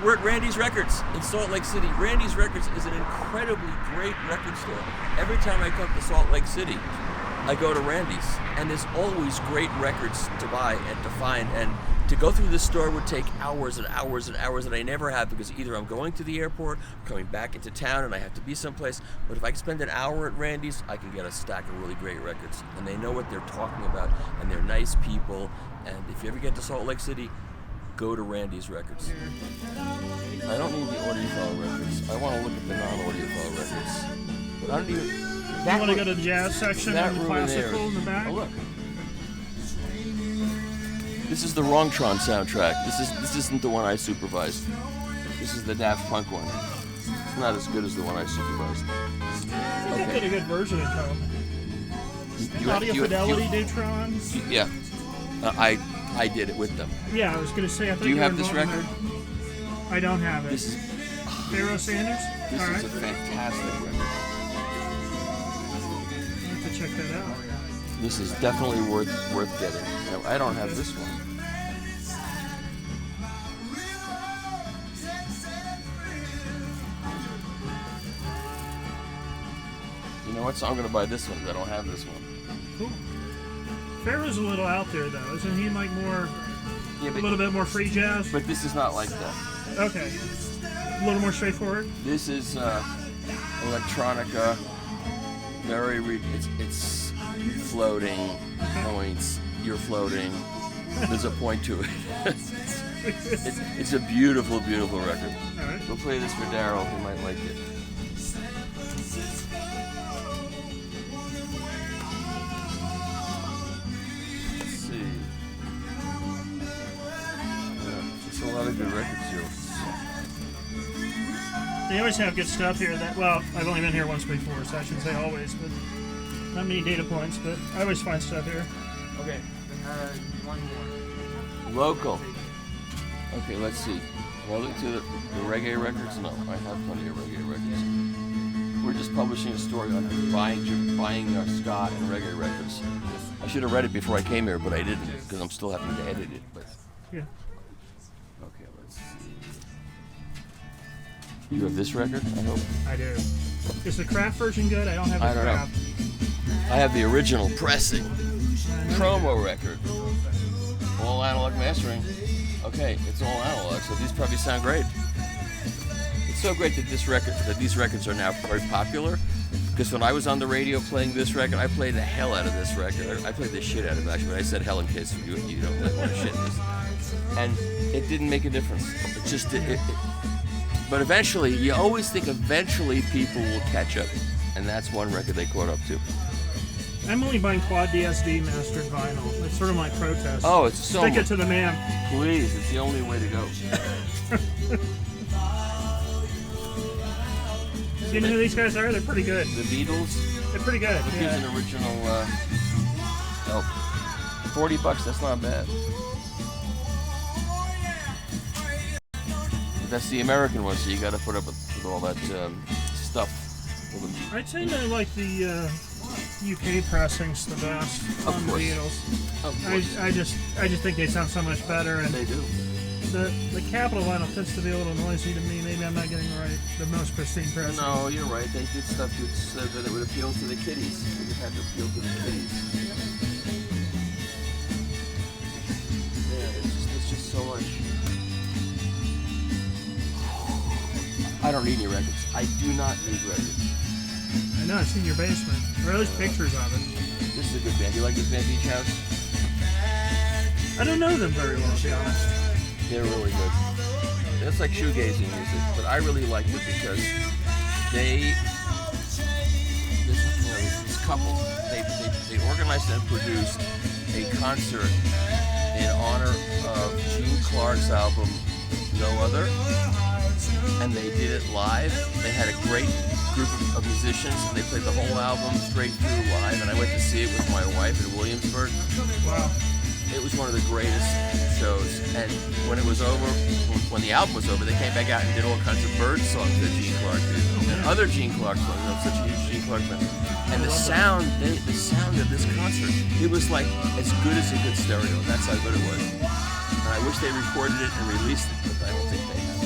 We're at Randy's Records in Salt Lake City. Randy's Records is an incredibly great record store. Every time I come to Salt Lake City, I go to Randy's, and there's always great records to buy and to find. And to go through this store would take hours and hours and hours that I never have, because either I'm going to the airport, coming back into town, and I have to be someplace. But if I can spend an hour at Randy's, I can get a stack of really great records. And they know what they're talking about, and they're nice people. And if you ever get to Salt Lake City, go to Randy's Records. I don't need the audiophile records. I want to look at the non-audiophile records. But I don't even... You want to go to the jazz section and the classical in the back? Oh, look. This is the Wrongtron soundtrack. This isn't the one I supervised. This is the Daft Punk one. It's not as good as the one I supervised. I think they did a good version of Tone. Audio Fidelity Neutron. Yeah. I did it with them. Yeah, I was going to say, I thought Do you have this record? I don't have it. This is... Pharaoh Sanders? This All is right. a fantastic record. I have to check that out. This is definitely worth getting. No, I don't have this one. You know what? So I'm going to buy this one, because I don't have this one. Cool. Pharaoh's a little out there, though. Isn't he like more, Yeah, a little bit more free jazz? But this is not like that. Okay. A little more straightforward? This is electronica, very, it's floating points, you're floating, there's a point to it. it's a beautiful, beautiful record. All right. We'll play this for Daryl, he might like it. Let's see. It's a lot of good records here. They always have good stuff here. Well, I've only been here once before, so I shouldn't say always, but not many data points, but I always find stuff here. Okay, one more. Local. Okay, let's see. Well, to the reggae records? No, I have plenty of reggae records. We're just publishing a story on buying ska and reggae records. I should have read it before I came here, but I didn't, because I'm still having to edit it. But Yeah. okay, let's see. You have this record, I hope? I do. Is the craft version good? I don't have the I don't know. craft. I have the original pressing. Promo record. All analog mastering. Okay, it's all analog, so these probably sound great. It's so great that these records are now very popular. Because when I was on the radio playing this record, I played the hell out of this record. I played the shit out of it, actually, but I said hell in case you don't like want to shit this. And it didn't make a difference. It just but eventually, you always think eventually people will catch up. And that's one record they caught up to. I'm only buying quad DSD mastered vinyl. That's sort of my protest. Oh, it's so Stick it to the man. Please, it's the only way to go. Do you know who these guys are? They're pretty good. The Beatles. They're pretty good. Here's an original. $40. That's not bad. That's the American one, so you got to put up with all that stuff. I'd say I like the UK pressings the best on the Beatles. Of course. I just think they sound so much better, and They do. the Capitol vinyl tends to be a little noisy to me. Maybe I'm not getting the most pristine pressing. No, you're right. They did stuff so that it would appeal to the kiddies. It had to appeal to the kiddies. Yeah, it's just so much. I don't need any records. I do not need records. I know, I've seen your basement. Or at least pictures of it. This is a good band. Do you like this band, Beach House? I don't know them very well, to be honest. They're really good. It's like shoegazing music, but I really liked it because this couple, they organized and produced a concert in honor of Gene Clark's album No Other, and they did it live. They had a great group of musicians, and they played the whole album straight through live, and I went to see it with my wife in Williamsburg. Wow. It was one of the greatest shows, and when it was over, when the album was over, they came back out and did all kinds of bird songs that Gene Clark did, and other Gene Clark songs. I'm such a huge Gene Clark fan. And the sound of this concert, it was like as good as a good stereo. That's how good it was. And I wish they recorded it and released it, but I don't think they have.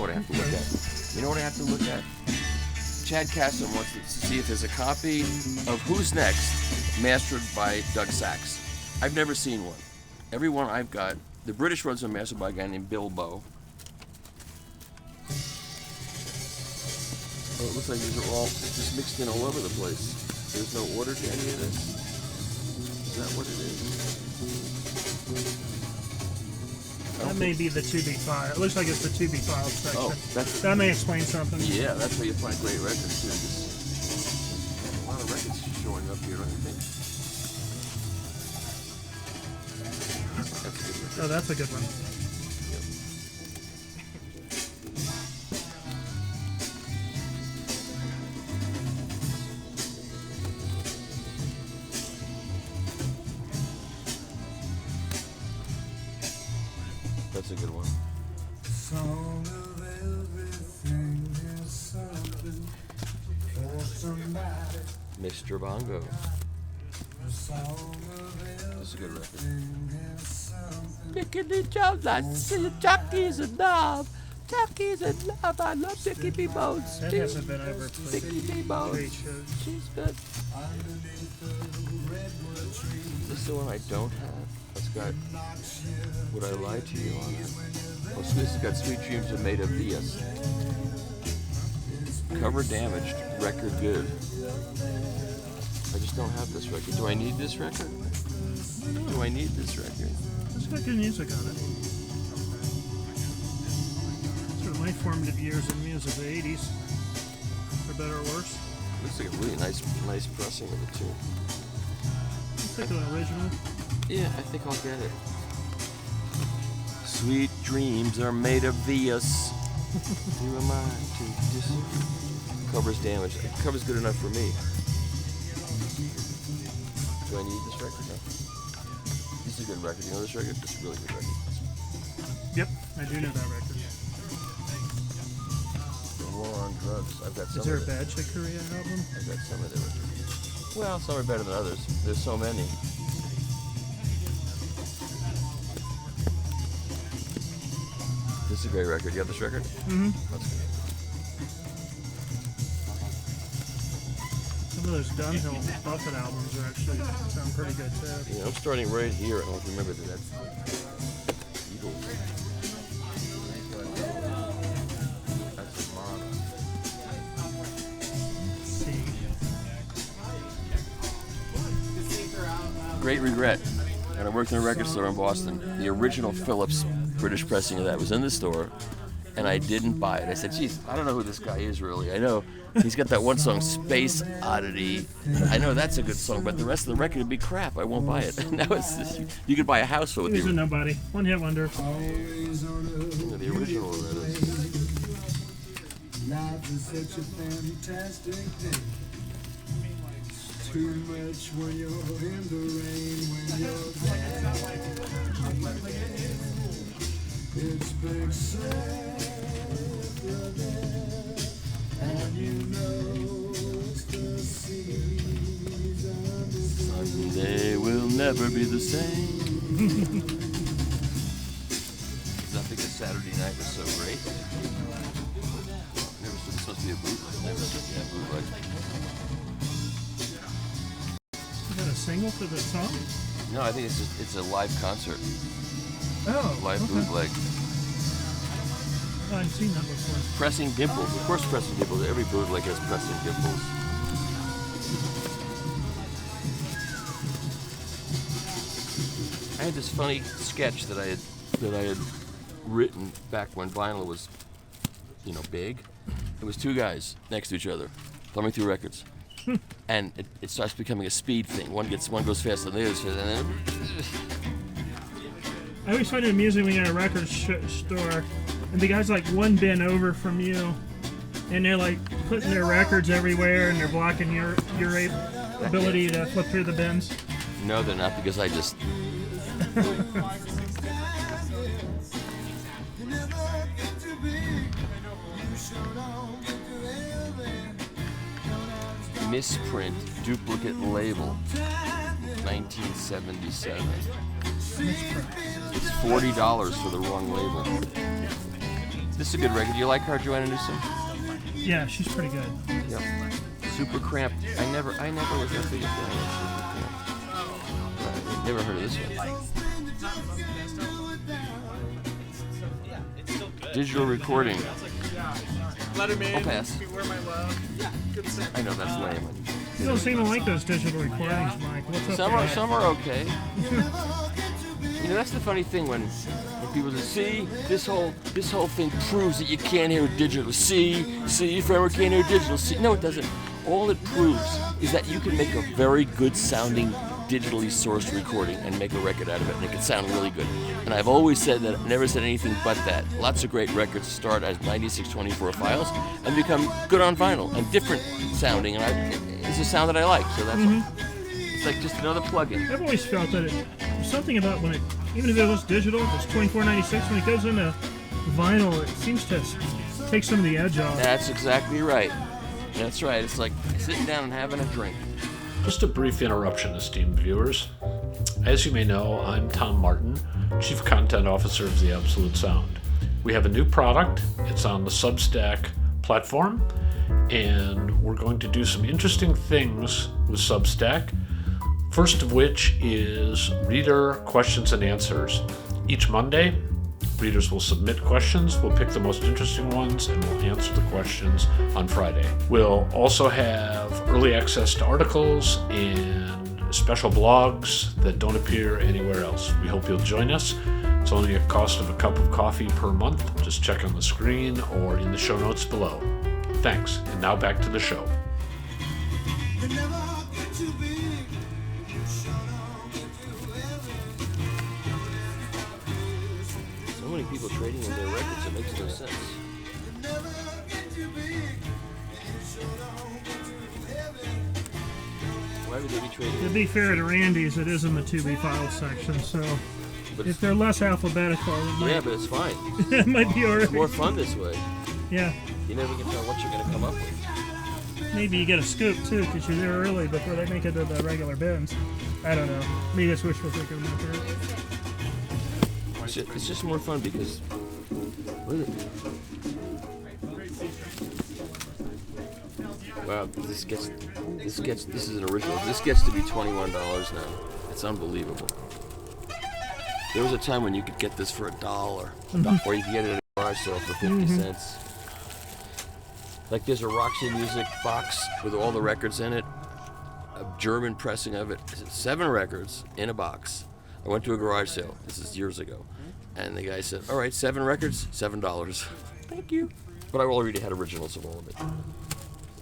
what I have to look at. You know what I have to look at? Chad Casson wants to see if there's a copy of Who's Next, mastered by Doug Sachs. I've never seen one. Every one I've got, the British ones are mastered by a guy named Bilbo. Oh, it looks like these are all just mixed in all over the place. There's no order to any of this. Is that what it is? That may be the to be filed. It looks like it's the to be filed section. Oh, that may explain something. Yeah, that's where you find great records too. There's a lot of records showing up here, don't you think? That's a good record. Oh, that's a good one. That's a good one. Song of everything is something for somebody. Mr. Bongo. A song of That's a good record. everything is something. Dickity Jones, I see Chucky's in love. Chucky's in love. I love Dickie B. Bones. That hasn't been over Dickie B. great Bones. shows. She's good. Underneath the redwood tree. This is the one I don't have. It's got Would I Lie to You on it. Oh, so this has got Sweet Dreams Are Made of Diaz. Cover damaged, record good. I just don't have this record. Do I need this record? Do I need this record? It's got good music on it. Sort of my formative years in music, the 80s. For better or worse. Looks like a really nice pressing of it too. It's like an original. Yeah, I think I'll get it. Sweet dreams are made of Diaz. Who am I to disagree? Cover's damaged. Cover's good enough for me. Do I need this record? No. This is a good record. You know this record? It's a really good record. Yep, I do know that record. The War on Drugs. I've got some Is there a of it. Bad Chick Korea album? I've got some of their records. Well, some are better than others. There's so many. This is a great record. You have this record? Mm-hmm. That's good. Some of those Dunhill Buffett albums are actually sound pretty good too. Yeah, I'm starting right here. I don't know if you remember that. Eagles. That's the mom. See. Great regret. And I worked in a record store in Boston. The original Philips British pressing of that was in the store, and I didn't buy it. I said, geez, I don't know who this guy is really. I know he's got that one song, Space Oddity. I know that's a good song, but the rest of the record would be crap. I won't buy it. Now it's you could buy a house with He's a the, nobody. One hit wonder. Always on the original. That is. life is such a fantastic thing. Too much when you're in the rain, when you're there. It's big sad, and you know it's the season. Someday we'll never be the same. I think a Saturday night was so great. Never said it's supposed to be a bootleg. Never said yeah, bootleg. Is that a single for the song? No, I think it's a live concert, Oh, live okay. bootleg. Oh, I've seen that before. Pressing Dimples, of course, Pressing Dimples. Every bootleg has Pressing Dimples. I had this funny sketch that I had written back when vinyl was, big. It was two guys next to each other, thumbing through records, and it starts becoming a speed thing. One goes faster than the other, and then I always find it amusing when you're at a record store and the guy's like one bin over from you and they're like putting their records everywhere and they're blocking your ability to flip through the bins. no, they're not, because I just. Misprint, duplicate label, 1977. It's $40 for the wrong label. This is a good record. You like her, Joanna Newsom? Yeah, she's pretty good. Yep. Super Cramped. I never was that big a fan of Super Cramped. Never heard of this one. Digital recording. Letterman. I'll pass. Beware my love. Yeah, good set. I know that's lame. You don't seem to like those digital recordings, Mike. What's up with that? Some are okay. You know, that's the funny thing when people say, "See, this whole thing proves that you can't hear digital. See, Fremer can't hear digital. See, no, it doesn't. All it proves is that you can make a very good sounding digitally sourced recording and make a record out of it, and it can sound really good. And I've always said that, never said anything but that. Lots of great records start as 9624 files and become good on vinyl and different sounding, and it's a sound that I like. So that's it's like just another plug-in. I've always felt that there's something about when it, even if it was digital, if it's 2496, when it goes into vinyl, it seems to take some of the edge off. That's exactly right. That's right. It's like sitting down and having a drink. Just a brief interruption, esteemed viewers. As you may know, I'm Tom Martin, Chief Content Officer of The Absolute Sound. We have a new product. It's on the Substack platform, and we're going to do some interesting things with Substack. First of which is reader questions and answers. Each Monday, readers will submit questions. We'll pick the most interesting ones and we'll answer the questions on Friday. We'll also have early access to articles and special blogs that don't appear anywhere else. We hope you'll join us. It's only a cost of a cup of coffee per month. Just check on the screen or in the show notes below. Thanks, and now back to the show. So many people trading in their records, it makes no sense. Why would they be trading? To be fair to Randy's, it is in the 2B file section, so But if they're less alphabetical, it might, yeah, but it's fine. it might be alright. It's more fun this way. Yeah. You never can tell what you're going to come up with. Maybe you get a scoop too, because you're there early before they make it to the regular bins. I don't know. Maybe that's wishful thinking about that. It's just more fun because look at it. Wow, this is an original. This gets to be $21 now. It's unbelievable. There was a time when you could get this for $1, or you could get it at a garage sale for 50 cents. Like there's a Roxy Music box with all the records in it, a German pressing of it. 7 records in a box. I went to a garage sale. This is years ago, and the guy said, "All right, 7 records, $7." Thank you. But I already had originals of all of it.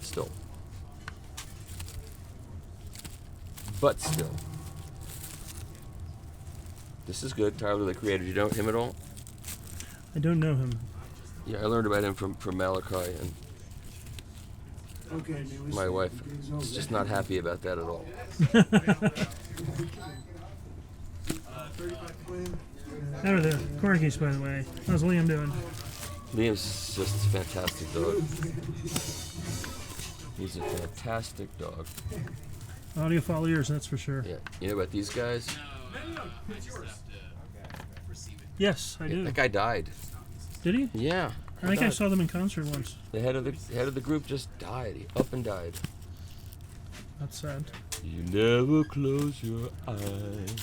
Still. But still. This is good. Tyler, the Creator. You know him at all? I don't know him. Yeah, I learned about him from Malachi, and my wife is just not happy about that at all. How are the corgis, by the way? How's Liam doing? Liam's just a fantastic dog. He's a fantastic dog. Audiophile ears, that's for sure. Yeah. You know about these guys? Yes, I do. That guy died. Did he? Yeah. I think I saw them in concert once. The head of the group just died. He up and died. That's sad. You never close your eyes.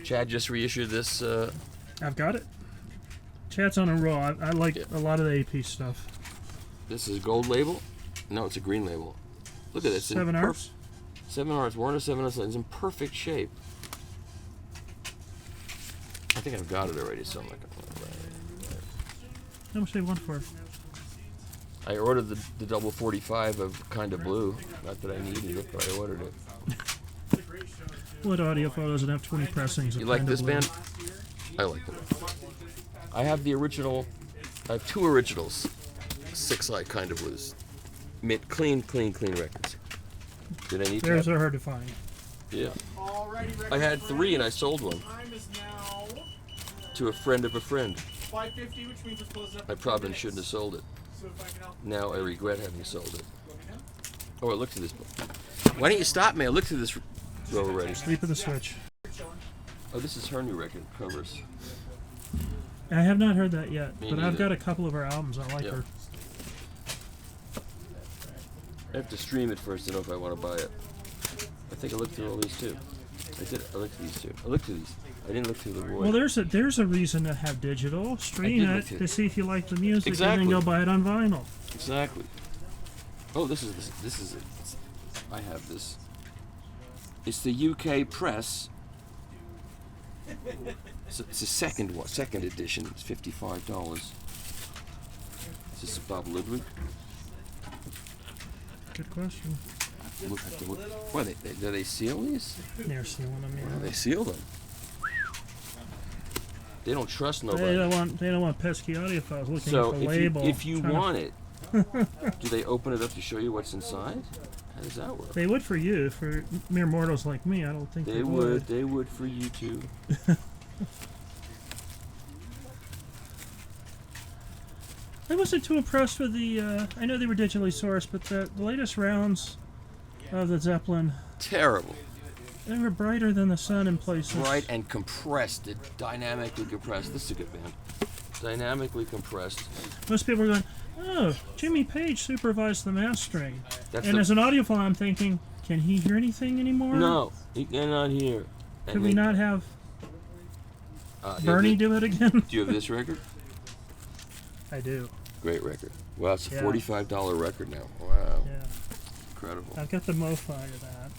Chad just reissued this. I've got it. Chat's on a roll. I like a lot of the AP stuff. This is gold label. No, it's a green label. Look at this. 7 R's? 7 R's. Warner 7 R's. It's in perfect shape. I think I've got it already, so I'm like, How much do they want for it? I ordered the double 45 of Kinda Blue. Not that I needed it, but I ordered it. What audiophile doesn't have 20 pressings? You like this band? I like them. I have the original. I have 2 originals. 6 like Kinda Blues. Clean records. Did I need Theirs that? are hard to find. Yeah. I had 3 and I sold one to a friend of a friend. I probably shouldn't have sold it. Now I regret having sold it. Oh, I looked at this book. Why don't you stop me? I looked at this row already. Sleep of the Switch. Oh, this is her new record covers. I have not heard that yet, Me but I've neither. got a couple of her albums. I like Yep. her. I have to stream it first to know if I want to buy it. I think I looked through all these too. I did. I looked through these too. I looked through these. I didn't look through the Roy. Well, there's a reason to have digital. Stream did it look through to it. see if you like the music, Exactly. and then go buy it on vinyl. Exactly. Oh, this is it. I have this. It's the UK press. It's a second edition. It's $55. Is this Bob Ludwig? Good question. Look at the look. Why do they seal these? They're sealing them. Well, Yeah. they seal them. They don't trust They nobody. don't want pesky audiophiles looking So at the label. if you trying to- want it, do they open it up to show you what's inside? How does that work? They would for you. For mere mortals like me, I don't think They would. They would for you too. I wasn't too impressed with the. I know they were digitally sourced, but the latest rounds of the Zeppelin, Terrible. they were brighter than the sun in places. Bright and compressed. Dynamically compressed. This is a good band. Dynamically compressed. Most people were going, "Oh, Jimmy Page supervised the mastering." That's And the, as an audiophile, I'm thinking, can he hear anything anymore? no, you cannot hear. Could we not have do you have Bernie thi- do it again? Do you have this record? I do. Great record. Well, it's a Yeah. $45 record now. Wow, Yeah, incredible. I've got the MoFi of that.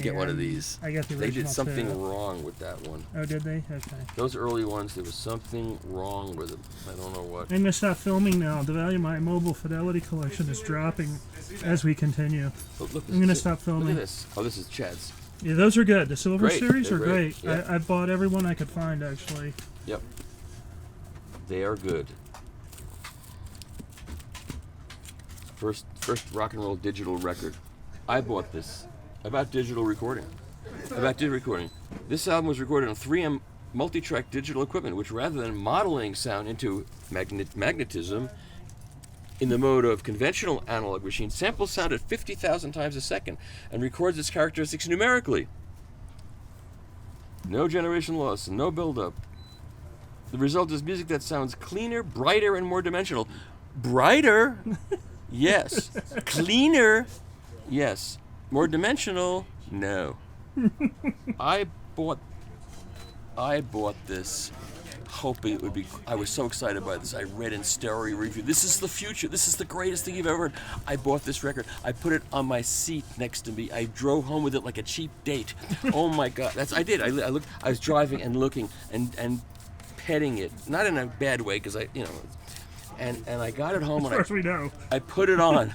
Get one of And these. I got the They original did something too. wrong with that one. Oh, did they? Okay. Those early ones, there was something wrong with them. I don't know what. I'm gonna stop filming now. The value of my mobile fidelity collection is dropping as we continue. Oh, look, I'm gonna this- stop filming. Look at this. Oh, this is Chad's. Yeah, those are good. The Silver Great. Series They're are great. great. Yeah. I bought every one I could find, actually. Yep. They are good. First rock and roll digital record. I bought this. About digital recording. This album was recorded on 3M multi-track digital equipment, which rather than modeling sound into magnetism in the mode of conventional analog machines, samples sound at 50,000 times a second and records its characteristics numerically. No generation loss, no buildup. The result is music that sounds cleaner, brighter, and more dimensional. Brighter? Yes. Cleaner? Yes. More dimensional? No. I bought this hoping it would be. I was so excited by this. I read in stereo review. This is the future. This is the greatest thing you've ever heard. I bought this record. I put it on my seat next to me. I drove home with it like a cheap date. Oh my God. I did. I looked. I was driving and looking and petting it. Not in a bad way, because and I got it home As and far as we know. I put it on,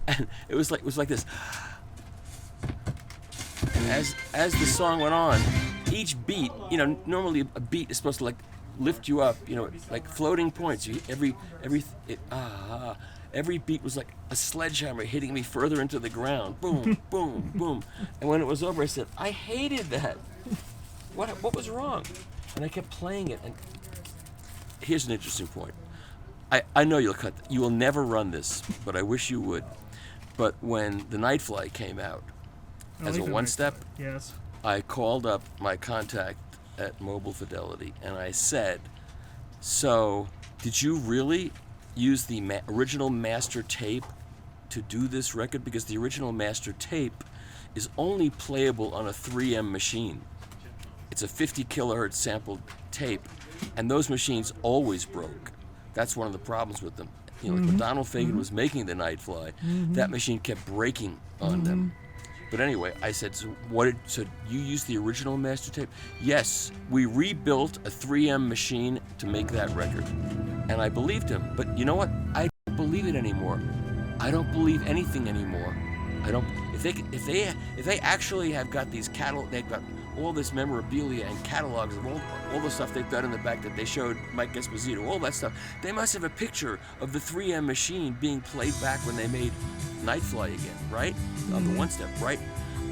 and it was like this. And as the song went on, each beat, normally a beat is supposed to like lift you up, like floating points. Every beat was like a sledgehammer hitting me further into the ground. Boom, boom, boom. And when it was over, I said, I hated that. What was wrong? And I kept playing it. And here's an interesting point. I know you'll cut. You will never run this, but I wish you would. But when the Nightfly came out as a one-step, Yes. I called up my contact at Mobile Fidelity and I said, "So, did you really use the original master tape to do this record? Because the original master tape is only playable on a 3M machine. It's a 50 kilohertz sampled tape, and those machines always broke. That's one of the problems with them. Like when Donald Fagen was making the Nightfly, that machine kept breaking on them. But anyway, I said, so you used the original master tape? Yes, we rebuilt a 3M machine to make that record. And I believed him. But you know what? I don't believe it anymore. I don't believe anything anymore. I don't. If they actually have got these they've got all this memorabilia and catalogs of all the stuff they've done in the back that they showed Mike Esposito, all that stuff. They must have a picture of the 3M machine being played back when they made Nightfly again, right? On the one step, right?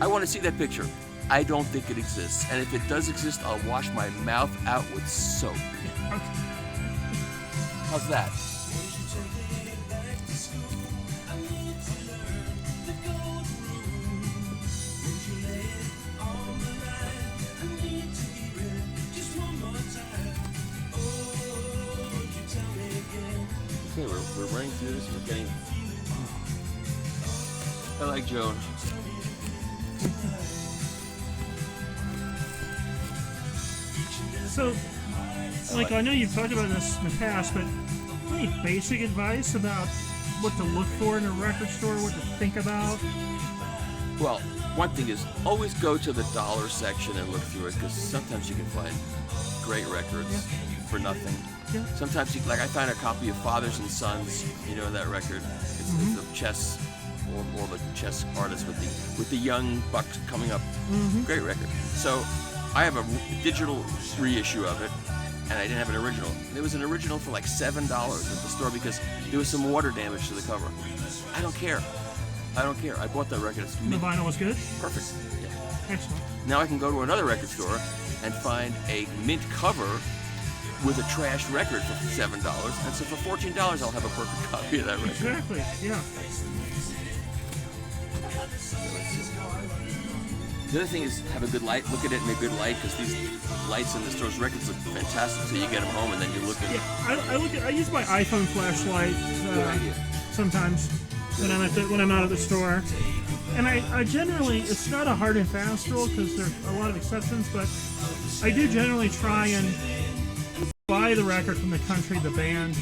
I want to see that picture. I don't think it exists. And if it does exist, I'll wash my mouth out with soap. How's that? Oh, Okay, we're running through this. We're getting. I like Joan. So, Michael, I know you've talked about this in the past, but any basic advice about what to look for in a record store, what to think about? Well, one thing is always go to the dollar section and look through it, because sometimes you can find great records for nothing. Yeah. Sometimes, like I found a copy of Fathers and Sons. You know that record? It's the chess, or the chess artist with the young bucks coming up. Great record. So I have a digital reissue of it, and I didn't have an original. There was an original for like $7 at the store because there was some water damage to the cover. I don't care. I bought that record. It's The vinyl was good? perfect. Yeah. Excellent. Now I can go to another record store and find a mint cover with a trashed record for $7, and so for $14 I'll have a perfect copy of that record. Exactly, yeah. The other thing is have a good light. Look at it in a good light, because these lights in the store's records look fantastic. So you get them home and then you look at. Yeah, I use my iPhone flashlight Good idea. sometimes when I'm out at the store, and I generally, it's not a hard and fast rule because there's a lot of exceptions, but I do generally try and buy the record from the country the band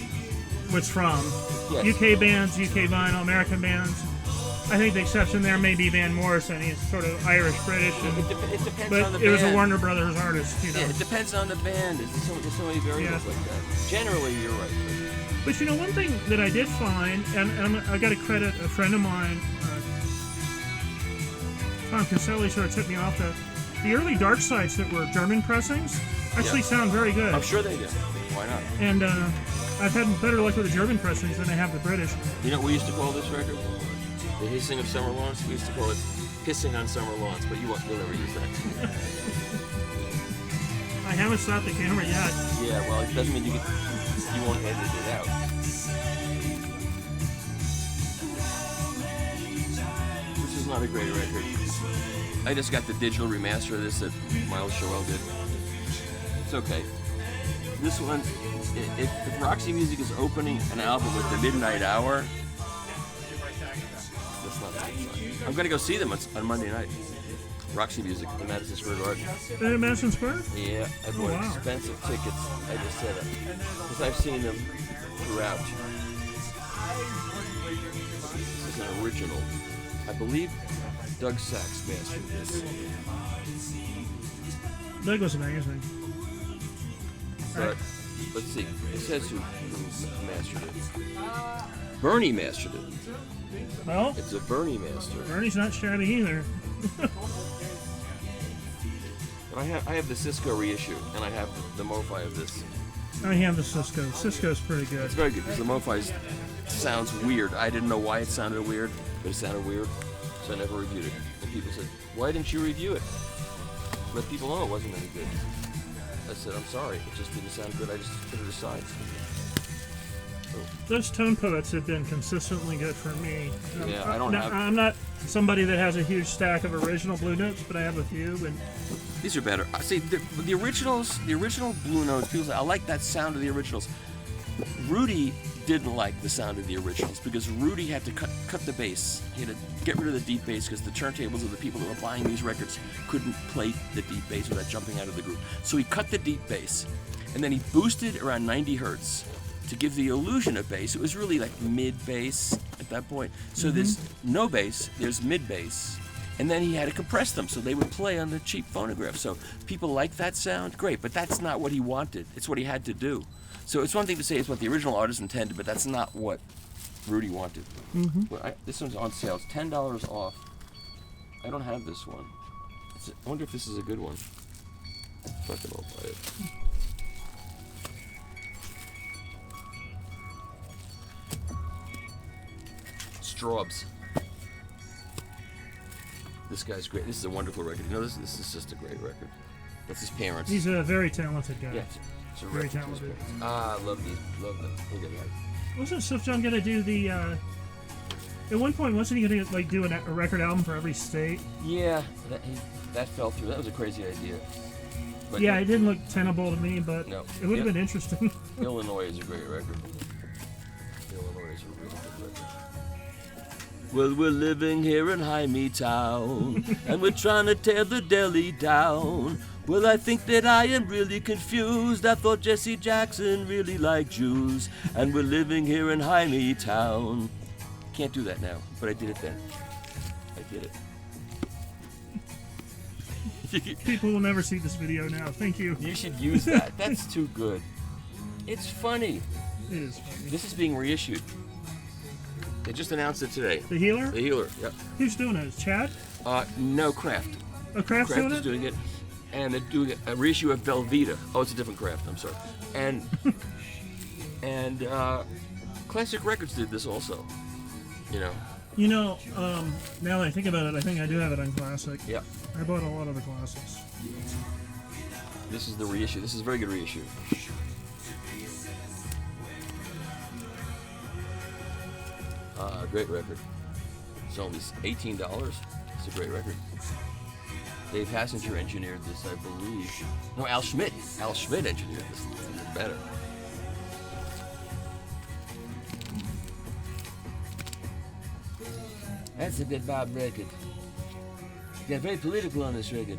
was from. Yes. UK bands, UK vinyl, American bands. I think the exception there may be Van Morrison. He's sort of Irish-British, It depends but on the it was a band. Warner Brothers artist, you know. Yeah, it depends on the band. There's so many variables like that. Generally, you're right. But you know, one thing that I did find, and I got to credit a friend of mine, Tom Caselli, sort of took me off the early Dark Sides that were German pressings actually sound very good. I'm sure they do. Why not? And I've had better luck with the German pressings than I have the British. You know what we used to call this record? The hissing of summer lawns. We used to call it pissing on summer lawns, but you'll never use that. I haven't stopped the camera yet. Yeah, well, it doesn't mean you won't edit it out. This is not a great record. I just got the digital remaster of this that Miles Joel did. It's okay. This one, if Roxy Music is opening an album at the midnight hour, that's not that fun. I'm gonna go see them on Monday night. Roxy Music at the Madison Square Garden. At Madison Square? Yeah, I bought wow. expensive tickets. I just said it because I've seen them throughout. This is an original. I believe Doug Sachs mastered this. Doug was amazing. But let's see. It says who mastered it. Bernie mastered it. Well, It's a Bernie master. Bernie's not shabby either. And I have the Cisco reissue, and I have the MoFi of this. I have the Cisco. Cisco's pretty good. It's very good because the MoFi sounds weird. I didn't know why it sounded weird, but it sounded weird, so I never reviewed it. And people said, "Why didn't you review it? Let people know it wasn't any good." I said, "I'm sorry, it just didn't sound good. I just put it aside." Those tone poets have been consistently good for me. Yeah, I don't have- I'm not somebody that has a huge stack of original Blue Notes, but I have a few. And These are better. I see the originals, the original Blue Notes. People say, "I like that sound of the originals." Rudy didn't like the sound of the originals because Rudy had to cut the bass. He had to get rid of the deep bass because the turntables of the people that were buying these records couldn't play the deep bass without jumping out of the groove. So he cut the deep bass, and then he boosted around 90 hertz to give the illusion of bass. It was really like mid bass at that point. So there's no bass, there's mid bass, and then he had to compress them so they would play on the cheap phonograph. So people like that sound, great, but that's not what he wanted. It's what he had to do. So it's one thing to say it's what the original artist intended, but that's not what Rudy wanted. Well, this one's on sale. It's $10 off. I don't have this one. I wonder if this is a good one. Fuck it, I'll buy it. Straubs. This guy's great. This is a wonderful record. You know, this is just a great record. That's his parents. he's a very talented guy. Yeah, it's a Very record to his talented. parents. Ah, I love these. Love them. Look at that. Wasn't Swift John gonna do the? At one point, wasn't he gonna like do a record album for every state? Yeah, that fell through. That was a crazy idea. But Yeah, it didn't look tenable to me, but No. it would have Yeah. been interesting. Illinois is a great record. Well, we're living here in Jaime Town, and we're trying to tear the deli down. Well, I think that I am really confused. I thought Jesse Jackson really liked Jews, and we're living here in Jaime Town. Can't do that now, but I did it then. I did it. People will never see this video now. Thank you. You should use that. That's too good. It's funny. It is funny. This is being reissued. They just announced it today. The Healer? The Healer, yep. Who's doing it? Is Chad? No, Kraft. Oh, Kraft's Kraft doing is it? doing it. And they're doing a reissue of Velveeta. Oh, it's a different Kraft, I'm sorry. And Classic Records did this also. You know? You know, now that I think about it, I think I do have it on Classic. Yeah. I bought a lot of the classics. This is the reissue. This is a very good reissue. Great record. It's only $18. It's a great record. Dave Hassinger engineered this, I believe. No, Al Schmidt. Al Schmidt engineered this. It's better. That's a good Bob record. Got very political on this record.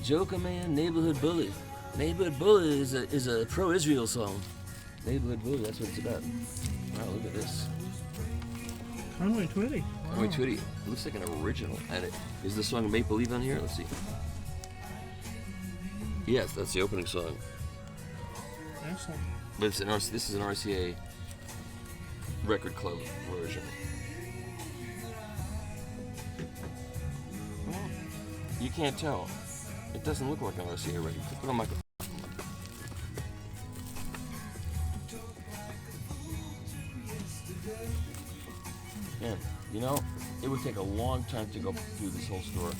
Joker Man, Neighborhood Bully. Neighborhood Bully is a pro-Israel song. Neighborhood Bully, that's what it's about. Wow, look at this. Conway Twitty. Wow. Conway Twitty. It looks like an original. And is the song Make Believe on here? Let's see. Yes, that's the opening song. Excellent. But it's this is an RCA record club version. Well, you can't tell. It doesn't look like an RCA record. Put on my. Man, you know, it would take a long time to go through this whole store.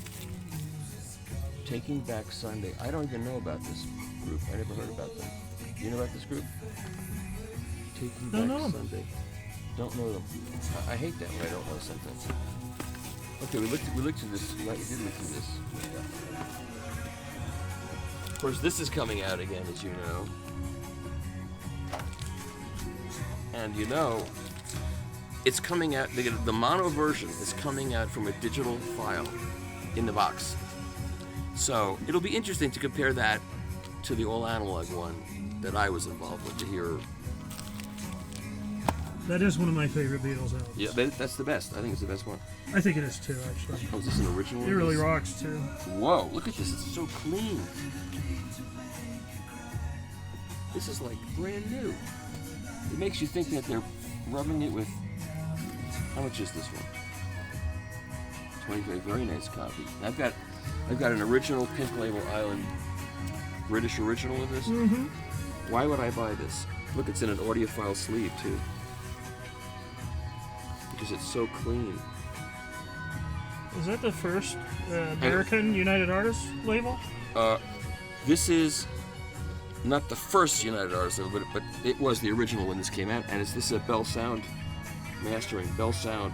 Taking Back Sunday. I don't even know about this group. I never heard about them. You know about this group? Taking Don't Back know them. Sunday. Don't know them. I hate that when I don't know something. Okay, we looked at this. Right, we did look at this. Of course, this is coming out again, as you know. And you know, it's coming out. The mono version is coming out from a digital file in the box. So it'll be interesting to compare that to the all analog one that I was involved with to hear. That is one of my favorite Beatles albums. Yeah, that's the best. I think it's the best one. I think it is too, actually. Oh, is this an original? It really rocks too. Whoa, look at this. It's so clean. This is like brand new. It makes you think that they're rubbing it with. How much is this one? 25. Very nice copy. I've got an original Pink Label Island British original of this. Mm-hmm. Why would I buy this? Look, it's in an audiophile sleeve too. Because it's so clean. Is that the first American United Artists label? This is not the first United Artists label, but it was the original when this came out, and this is a Bell Sound mastering. Bell Sound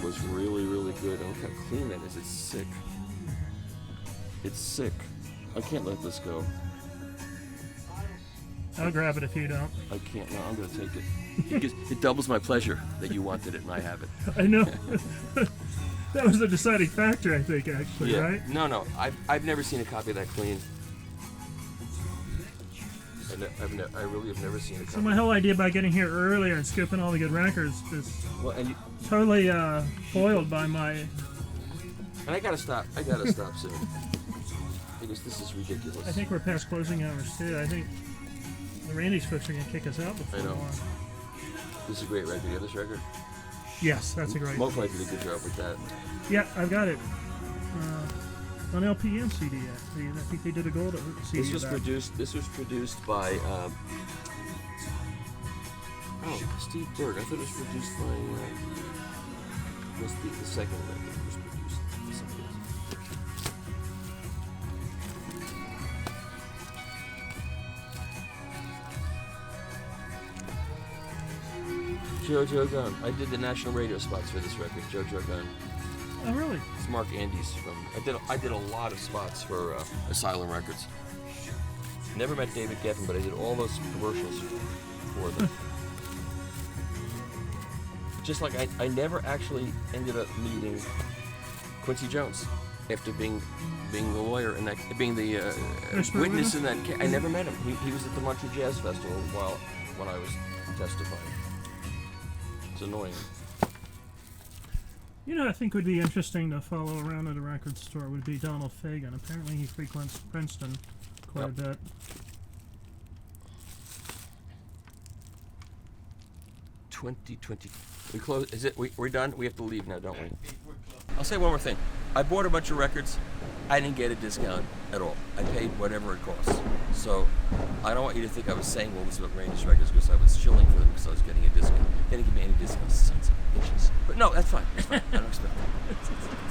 was really, really good. And look how clean that is. It's sick. It's sick. I can't let this go. I'll grab it if you don't. I can't. No, I'm going to take it. Because it doubles my pleasure that you wanted it and I have it. I know. That was the deciding factor, I think, actually, Yeah. right? No. I've never seen a copy that clean. I really have never seen a copy. So my whole idea about getting here earlier and scooping all the good records is Well, and totally foiled by my... I gotta stop. I gotta stop soon. Because this is ridiculous. I think we're past closing hours, too. I think the Randy's folks are going to kick us out before I know. long. This is a great record. You have this record? Yes, that's a great one. Moflight did a good job with that. Yeah, I've got it. On LP and CD, actually. I think they did a gold CD. This was of that. produced by Steve Berg. I thought it was produced by must be the second record was produced by somebody else. Jojo Gunn. I did the national radio spots for this record. Jojo Gunn. Oh, really? It's Mark Andes from. I did a lot of spots for Asylum Records. Never met David Geffen, but I did all those commercials for them. Just like I never actually ended up meeting Quincy Jones after being the lawyer and being the witness in that case. I never met him. He was at the Montreal Jazz Festival when I was testifying. It's annoying. You know, I think would be interesting to follow around at a record store would be Donald Fagen. Apparently, he frequents Princeton quite a bit. We close. Is it? We're done. We have to leave now, don't we? I'll say one more thing. I bought a bunch of records. I didn't get a discount at all. I paid whatever it costs. So I don't want you to think I was saying, well, this is what Randy's records because I was shilling for them because I was getting a discount. They didn't give me any discounts, sons of bitches. But no, that's fine. That's fine. I don't expect that.